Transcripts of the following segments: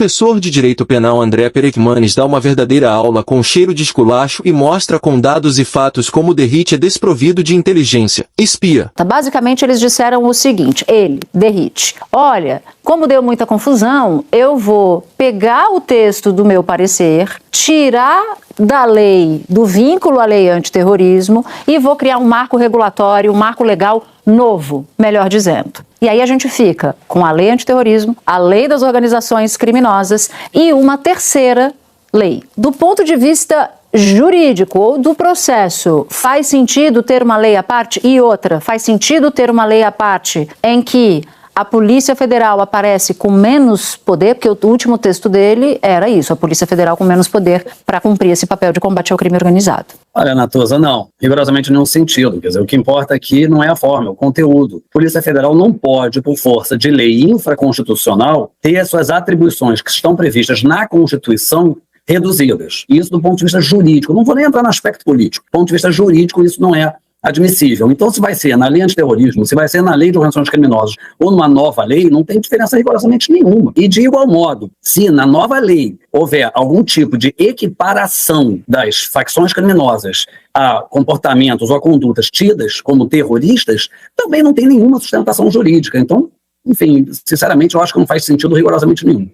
professor de Direito Penal André Perekmanes dá uma verdadeira aula com cheiro de esculacho e mostra com dados e fatos como Derrite é desprovido de inteligência, espia. Basicamente eles disseram o seguinte, Derrite, olha, como deu muita confusão, eu vou pegar o texto do meu parecer, tirar da lei, do vínculo à lei antiterrorismo e vou criar um marco regulatório, um marco legal novo, melhor dizendo. E aí a gente fica com a lei antiterrorismo, a lei das organizações criminosas e uma terceira lei. Do ponto de vista jurídico ou do processo, faz sentido ter uma lei à parte? E outra, faz sentido ter uma lei à parte em que a Polícia Federal aparece com menos poder, porque o último texto dele era isso, a Polícia Federal com menos poder para cumprir esse papel de combate ao crime organizado. Olha, Natuza, não, rigorosamente nenhum sentido. Quer dizer, o que importa aqui não é a forma, é o conteúdo. A Polícia Federal não pode, por força de lei infraconstitucional, ter as suas atribuições que estão previstas na Constituição reduzidas. Isso do ponto de vista jurídico. Não vou nem entrar no aspecto político. Do ponto de vista jurídico, isso não é admissível. Então, se vai ser na lei antiterrorismo, se vai ser na lei de organizações criminosas ou numa nova lei, não tem diferença rigorosamente nenhuma. E de igual modo, se na nova lei houver algum tipo de equiparação das facções criminosas a comportamentos ou a condutas tidas como terroristas, também não tem nenhuma sustentação jurídica. Então, enfim, sinceramente, eu acho que não faz sentido rigorosamente nenhum.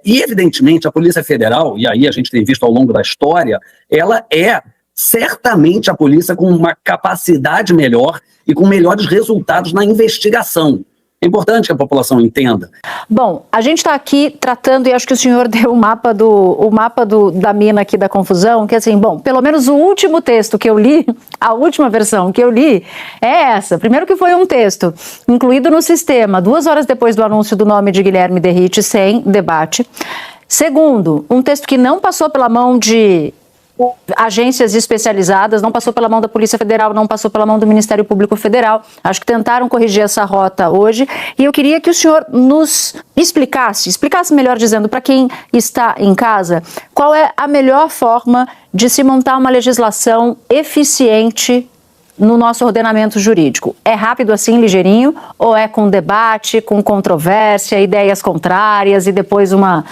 E, evidentemente, a Polícia Federal, e aí a gente tem visto ao longo da história, ela é certamente a polícia com uma capacidade melhor e com melhores resultados na investigação. É importante que a população entenda. Bom, a gente está aqui tratando, e acho que o senhor deu o mapa da mina aqui da confusão, que assim, bom, pelo menos o último texto que eu li, a última versão que eu li, é essa. Primeiro que foi um texto incluído no sistema 2 horas depois do anúncio do nome de Guilherme Derrite, sem debate. Segundo, um texto que não passou pela mão de agências especializadas, não passou pela mão da Polícia Federal, não passou pela mão do Ministério Público Federal. Acho que tentaram corrigir essa rota hoje. E eu queria que o senhor nos explicasse melhor dizendo, para quem está em casa, qual é a melhor forma de se montar uma legislação eficiente no nosso ordenamento jurídico. É rápido assim, ligeirinho, ou é com debate, com controvérsia, ideias contrárias e depois uma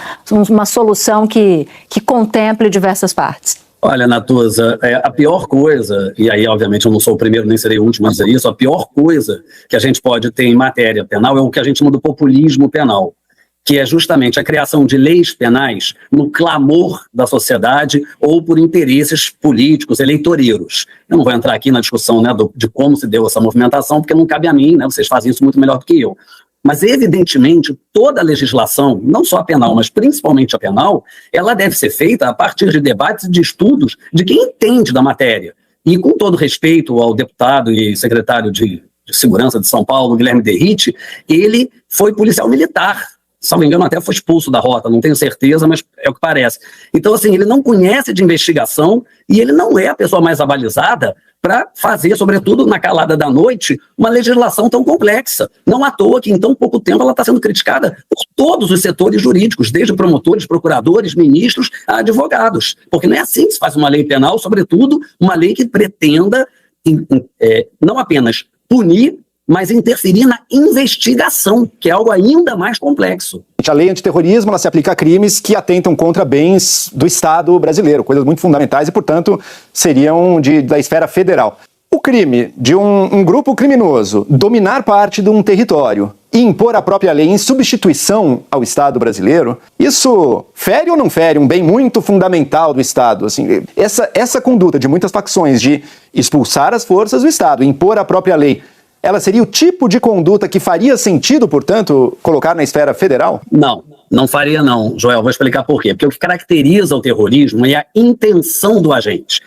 solução que contemple diversas partes? Olha, Natuza, a pior coisa, e aí obviamente eu não sou o primeiro nem serei o último a dizer isso, a pior coisa que a gente pode ter em matéria penal é o que a gente chama do populismo penal, que é justamente a criação de leis penais no clamor da sociedade ou por interesses políticos, eleitoreiros. Eu não vou entrar aqui na discussão, né, de como se deu essa movimentação, porque não cabe a mim, né, vocês fazem isso muito melhor do que eu. Mas, evidentemente, toda a legislação, não só a penal, mas principalmente a penal, ela deve ser feita a partir de debates e de estudos de quem entende da matéria. E, com todo respeito ao deputado e secretário de Segurança de São Paulo, Guilherme Derrite, ele foi policial militar. Se não me engano, até foi expulso da rota, não tenho certeza, mas é o que parece. Então, assim, ele não conhece de investigação e ele não é a pessoa mais avalizada para fazer, sobretudo na calada da noite, uma legislação tão complexa. Não à toa que em tão pouco tempo ela está sendo criticada por todos os setores jurídicos, desde promotores, procuradores, ministros, a advogados. Porque não é assim que se faz uma lei penal, sobretudo uma lei que pretenda não apenas punir, mas interferir na investigação, que é algo ainda mais complexo. A lei antiterrorismo ela se aplica a crimes que atentam contra bens do Estado brasileiro, coisas muito fundamentais e, portanto, seriam da esfera federal. O crime de um grupo criminoso dominar parte de um território e impor a própria lei em substituição ao Estado brasileiro, isso fere ou não fere um bem muito fundamental do Estado? Assim, essa conduta de muitas facções de expulsar as forças do Estado e impor a própria lei, ela seria o tipo de conduta que faria sentido, portanto, colocar na esfera federal? Não faria não, Joel. Vou explicar por quê. Porque o que caracteriza o terrorismo é a intenção do agente.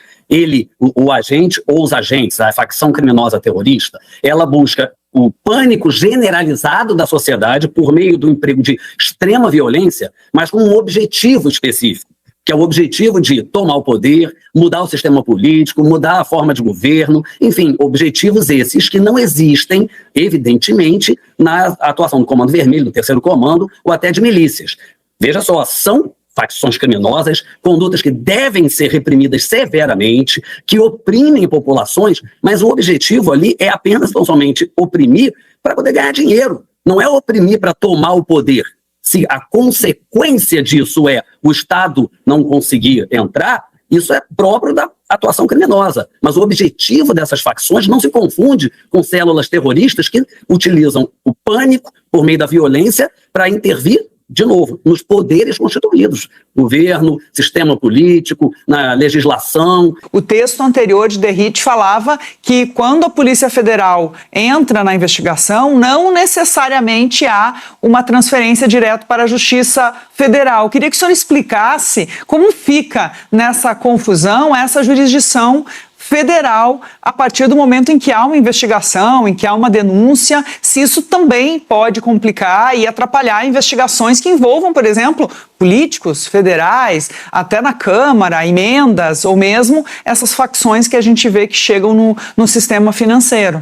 O agente ou os agentes, a facção criminosa terrorista, ela busca o pânico generalizado da sociedade por meio do emprego de extrema violência, mas com um objetivo específico, que é o objetivo de tomar o poder, mudar o sistema político, mudar a forma de governo, enfim, objetivos esses que não existem, evidentemente, na atuação do Comando Vermelho, do Terceiro Comando, ou até de milícias. Veja só, são facções criminosas, condutas que devem ser reprimidas severamente, que oprimem populações, mas o objetivo ali é apenas, tão somente, oprimir para poder ganhar dinheiro. Não é oprimir para tomar o poder. Se a consequência disso é o Estado não conseguir entrar, isso é próprio da atuação criminosa. Mas o objetivo dessas facções não se confunde com células terroristas que utilizam o pânico por meio da violência para intervir, de novo, nos poderes constituídos. Governo, sistema político, na legislação. O texto anterior de Derrite falava que quando a Polícia Federal entra na investigação, não necessariamente há uma transferência direto para a Justiça Federal. Eu queria que o senhor explicasse como fica nessa confusão essa jurisdição federal a partir do momento em que há uma investigação, em que há uma denúncia, se isso também pode complicar e atrapalhar investigações que envolvam, por exemplo, políticos federais, até na Câmara, emendas, ou mesmo essas facções que a gente vê que chegam no sistema financeiro.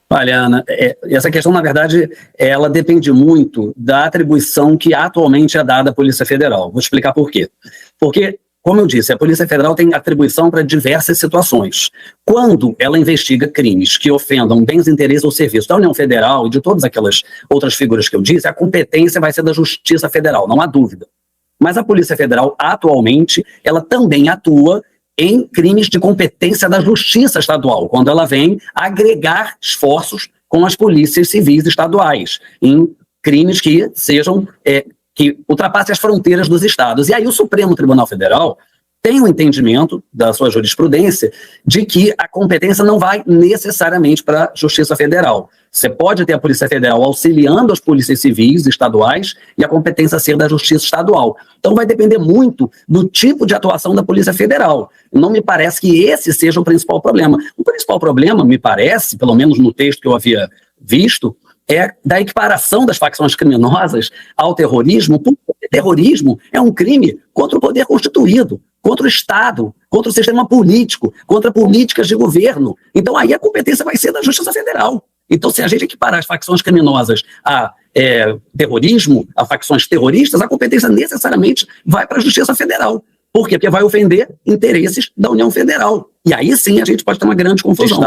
Olha, Ana, essa questão, na verdade, ela depende muito da atribuição que atualmente é dada à Polícia Federal. Vou explicar por quê. Porque, como eu disse, a Polícia Federal tem atribuição para diversas situações. Quando ela investiga crimes que ofendam bens, interesses ou serviços da União Federal e de todas aquelas outras figuras que eu disse, a competência vai ser da Justiça Federal, não há dúvida. Mas a Polícia Federal, atualmente, ela também atua em crimes de competência da Justiça Estadual, quando ela vem agregar esforços com as polícias civis estaduais, em crimes que sejam... que ultrapasse as fronteiras dos estados. E aí o Supremo Tribunal Federal tem um entendimento da sua jurisprudência de que a competência não vai necessariamente para a Justiça Federal. Você pode ter a Polícia Federal auxiliando as polícias civis estaduais e a competência ser da Justiça Estadual. Então vai depender muito do tipo de atuação da Polícia Federal. Não me parece que esse seja o principal problema. O principal problema, me parece, pelo menos no texto que eu havia visto, é da equiparação das facções criminosas ao terrorismo, porque terrorismo é um crime contra o poder constituído, contra o Estado, contra o sistema político, contra políticas de governo. Então aí a competência vai ser da Justiça Federal. Então se a gente equiparar as facções criminosas a terrorismo, a facções terroristas, a competência necessariamente vai para a Justiça Federal. Por quê? Porque vai ofender interesses da União Federal. E aí sim a gente pode ter uma grande confusão.